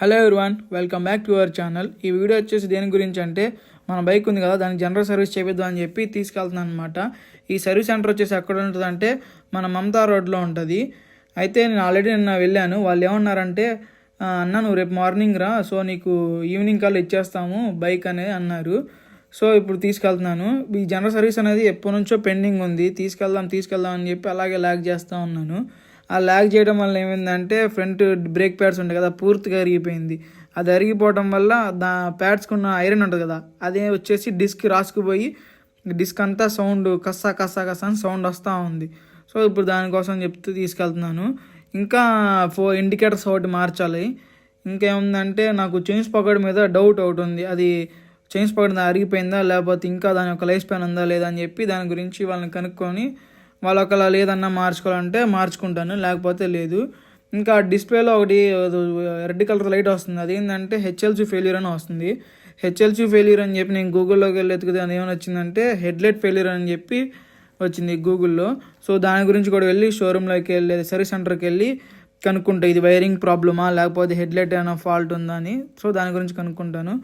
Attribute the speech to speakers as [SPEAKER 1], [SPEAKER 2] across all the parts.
[SPEAKER 1] Hello everyone, welcome back to our channel. ఈ video వచ్చేసి దేని గురించి అంటే, మన బైక్ ఉంది కదా, దానికి జనరల్ సర్వీస్ చేపిద్దాం అని చెప్పి తీసుకెళ్తున్నాను అనమాట. ఈ సర్వీస్ సెంటర్ వచ్చేసి ఎక్కడ ఉంటుంది అంటే, మన మమతా రోడ్లో ఉంటుంది. అయితే నేను ఆల్రెడీ నిన్న వెళ్ళాను. వాళ్ళు ఏమన్నారంటే, అన్న నువ్వు రేపు మార్నింగ్ రా, సో నీకు ఈవినింగ్ కల్లా ఇచ్చేస్తాము బైక్ అనేది అన్నారు. సో ఇప్పుడు తీసుకెళ్తున్నాను. ఈ జనరల్ సర్వీస్ అనేది ఎప్పటి నుంచో పెండింగ్ ఉంది. తీసుకెళ్దాం అని చెప్పి అలాగే ల్యాగ్ చేస్తూ ఉన్నాను. ఆ ల్యాగ్ చేయడం వల్ల ఏమైందంటే, ఫ్రంట్ బ్రేక్ ప్యాడ్స్ ఉంటాయి కదా, పూర్తిగా అరిగిపోయింది. అది అరిగిపోవడం వల్ల ప్యాడ్స్కున్న ఐరన్ ఉంటుంది కదా, అదే వచ్చేసి డిస్క్ రాసుకుపోయి డిస్క్ అంతా సౌండ్ కస్సా అని సౌండ్ వస్తూ ఉంది. సో ఇప్పుడు దానికోసం చెప్తూ తీసుకెళ్తున్నాను. ఇంకా ఇండికేటర్స్ ఒకటి మార్చాలి. ఇంకేముందంటే, నాకు చైన్స్ పాకెట్ మీద డౌట్ ఒకటి ఉంది. అది చైన్స్ పాకెట్ అరిగిపోయిందా, లేకపోతే ఇంకా దాని యొక్క లైఫ్ స్పాన్ ఉందా లేదా అని చెప్పి దాని గురించి వాళ్ళని కనుక్కొని, వాళ్ళు ఒకలా లేదన్నా మార్చుకోవాలంటే మార్చుకుంటాను, లేకపోతే లేదు. ఇంకా డిస్ప్లేలో ఒకటి రెడ్ కలర్ లైట్ వస్తుంది. అదేంటంటే హెచ్ఎల్సీ ఫెయిల్యూర్ అని వస్తుంది. హెచ్ఎల్సీ ఫెయిల్యూర్ అని చెప్పి నేను గూగుల్లోకి వెళ్ళి ఎత్తుకుతే అది ఏమైనా వచ్చిందంటే హెడ్లైట్ ఫెయిల్యూర్ అని చెప్పి వచ్చింది గూగుల్లో. సో దాని గురించి కూడా వెళ్ళి షోరూంలోకి వెళ్ళి సర్వీస్ సెంటర్కి వెళ్ళి కనుక్కుంటా, ఇది వైరింగ్ ప్రాబ్లమా లేకపోతే హెడ్లైట్ ఏమైనా ఫాల్ట్ ఉందా అని. సో దాని గురించి కనుక్కుంటాను.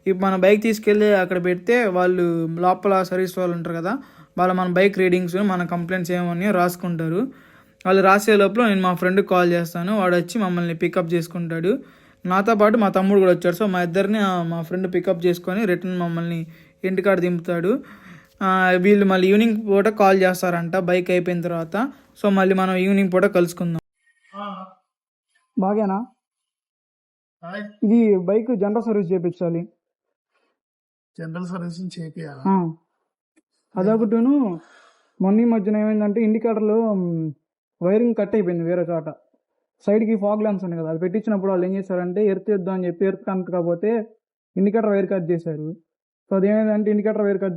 [SPEAKER 1] ఇప్పుడు మన బైక్ తీసుకెళ్ళి అక్కడ పెడితే వాళ్ళు లోపల సర్వీస్ వాళ్ళు ఉంటారు కదా, వాళ్ళు మన బైక్ రీడింగ్స్, మన కంప్లైంట్స్ ఏమని రాసుకుంటారు. వాళ్ళు రాసే లోపల నేను మా ఫ్రెండ్కి కాల్ చేస్తాను. వాడు వచ్చి మమ్మల్ని పికప్ చేసుకుంటాడు. నాతో పాటు మా తమ్ముడు కూడా వచ్చాడు. సో మా ఇద్దరిని మా ఫ్రెండ్ పికప్ చేసుకొని రిటర్న్ మమ్మల్ని ఇంటికాడ దింపుతాడు. వీళ్ళు మళ్ళీ ఈవినింగ్ పూట కాల్ చేస్తారంట బైక్ అయిపోయిన తర్వాత. సో మళ్ళీ మనం ఈవినింగ్ పూట కలుసుకుందాం. బాగేనా? ఇది బైక్ జనరల్ సర్వీస్ చేయించాలి.
[SPEAKER 2] జనరల్ సర్వీసింగ్ చేయాలి.
[SPEAKER 1] అదొకటిను. మొన్న మధ్యన ఏమైందంటే, ఇండికేటర్లో వైరింగ్ కట్ అయిపోయింది వేరే చోట. సైడ్కి ఫాగ్ ల్యాంప్స్ ఉన్నాయి కదా, అది పెట్టించినప్పుడు వాళ్ళు ఏం చేశారంటే ఎర్త్ ఇద్దాం అని చెప్పి ఎర్త్ కనెక్ట్ కాకపోతే ఇండికేటర్ వైర్ కట్ చేశారు. సో అదేమైందంటే ఇండికేటర్ వైర్ కట్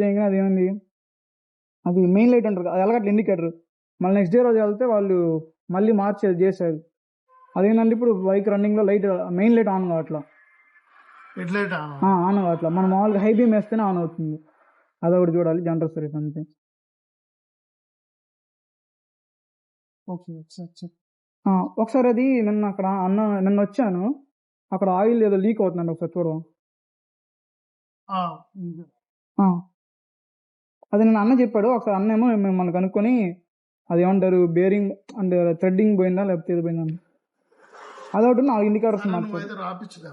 [SPEAKER 1] చేయగానే అదేమైంది, అది మెయిన్ లైట్ ఉంటుంది అది ఎలగట్ల ఇండికేటర్. మళ్ళీ నెక్స్ట్ డే రోజు వెళ్తే వాళ్ళు మళ్ళీ చేశారు. అదేంటంటే ఇప్పుడు బైక్ రన్నింగ్లో లైట్ మెయిన్ లైట్ ఆన్ కావట్లా. ఆన్ కావట్లా. మనం మామూలుగా హై బీమ్ వేస్తేనే ఆన్ అవుతుంది. అదొకటి చూడాలి. జనరల్ సర్వీస్ అంతే. ఒకసారి అది నిన్న వచ్చాను, అక్కడ ఆయిల్ ఏదో లీక్ అవుతుందండి, ఒకసారి చూడవా? అది నేను అన్న చెప్పాడు. ఒకసారి అన్న ఏమో మిమ్మల్ని కనుక్కొని అది ఏమంటారు బేరింగ్ అంటే థ్రెడ్డింగ్ పోయిందా లేకపోతే ఏది పోయిందా అదొకటి 4 ఇండికేటర్స్ మార్చారు.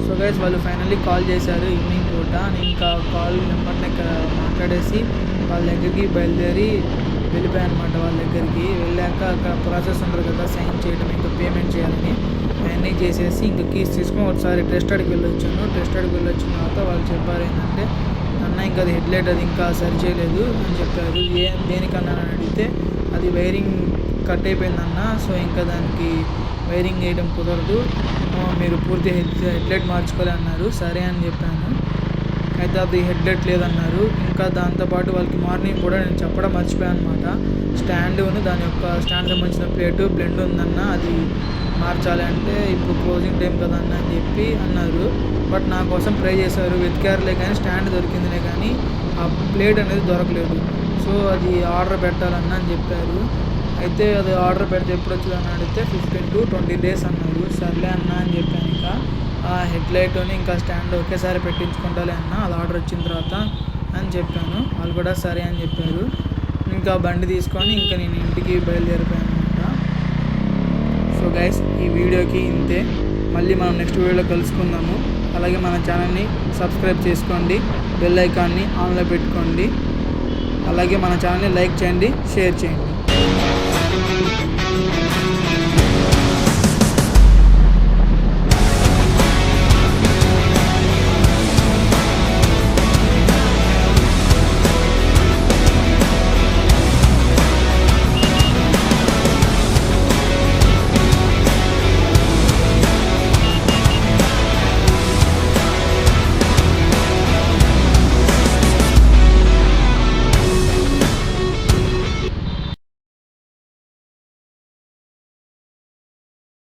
[SPEAKER 1] సో గైస్, వాళ్ళు ఫైనల్లీ కాల్ చేశారు ఈవినింగ్ పూట. నేను ఇంకా కాల్ నెంబర్ని ఇక్కడ మాట్లాడేసి వాళ్ళ దగ్గరికి బయలుదేరి వెళ్ళిపోయాను అనమాట. వాళ్ళ దగ్గరికి వెళ్ళాక అక్కడ ప్రాసెస్ ఉంటుంది కదా, సైన్ చేయడం, ఇంకా పేమెంట్ చేయాలని అవన్నీ చేసేసి ఇంకా కీస్ తీసుకొని ఒకసారి టెస్ట్ అడిగి వెళ్ళొచ్చాను. టెస్ట్ అడిగి వెళ్ళొచ్చిన తర్వాత వాళ్ళు చెప్పారు ఏంటంటే, అన్న ఇంకా అది హెడ్లైట్ అది ఇంకా సరి చేయలేదు అని చెప్పారు. దేనికన్నా అని అడిగితే, అది వైరింగ్ కట్ అయిపోయిందన్న, సో ఇంకా దానికి వైరింగ్ వేయడం కుదరదు, మీరు పూర్తి హెడ్లైట్ మార్చుకోలే అన్నారు. సరే అని చెప్పాను. అయితే అది హెడ్లైట్ లేదన్నారు. ఇంకా దాంతోపాటు వాళ్ళకి మార్నింగ్ కూడా నేను చెప్పడం మర్చిపోయాను అనమాట. స్టాండ్ను దాని యొక్క స్టాండ్ సంబంధించిన ప్లేటు బ్లెండ్ ఉందన్న, అది మార్చాలి అంటే ఇప్పుడు క్లోజింగ్ టైం కదా అన్న అని చెప్పి అన్నారు. బట్ నా కోసం ట్రై చేశారు, వెతికారులే కానీ స్టాండ్ దొరికిందిలే కానీ ఆ ప్లేట్ అనేది దొరకలేదు. సో అది ఆర్డర్ పెట్టాలన్న అని చెప్పారు. అయితే అది ఆర్డర్ పెడితే ఎప్పుడు వచ్చిందని అడిగితే 15 to 20 days అన్నారు. సర్లే అన్న అని చెప్పాను. ఇంకా ఆ హెడ్లైట్ని ఇంకా స్టాండ్ ఒకేసారి పెట్టించుకుంటాలే అన్న, అది ఆర్డర్ వచ్చిన తర్వాత అని చెప్పాను. వాళ్ళు కూడా సరే అని చెప్పారు. ఇంకా బండి తీసుకొని ఇంకా నేను ఇంటికి బయలుదేరిపోయాను అనమాట. సో గైస్, ఈ వీడియోకి ఇంతే. మళ్ళీ మనం నెక్స్ట్ వీడియోలో కలుసుకుందాము. అలాగే మన ఛానల్ని సబ్స్క్రైబ్ చేసుకోండి, బెల్ ఐకాన్ని ఆన్లో పెట్టుకోండి. అలాగే మన ఛానల్ని లైక్ చేయండి, షేర్ చేయండి.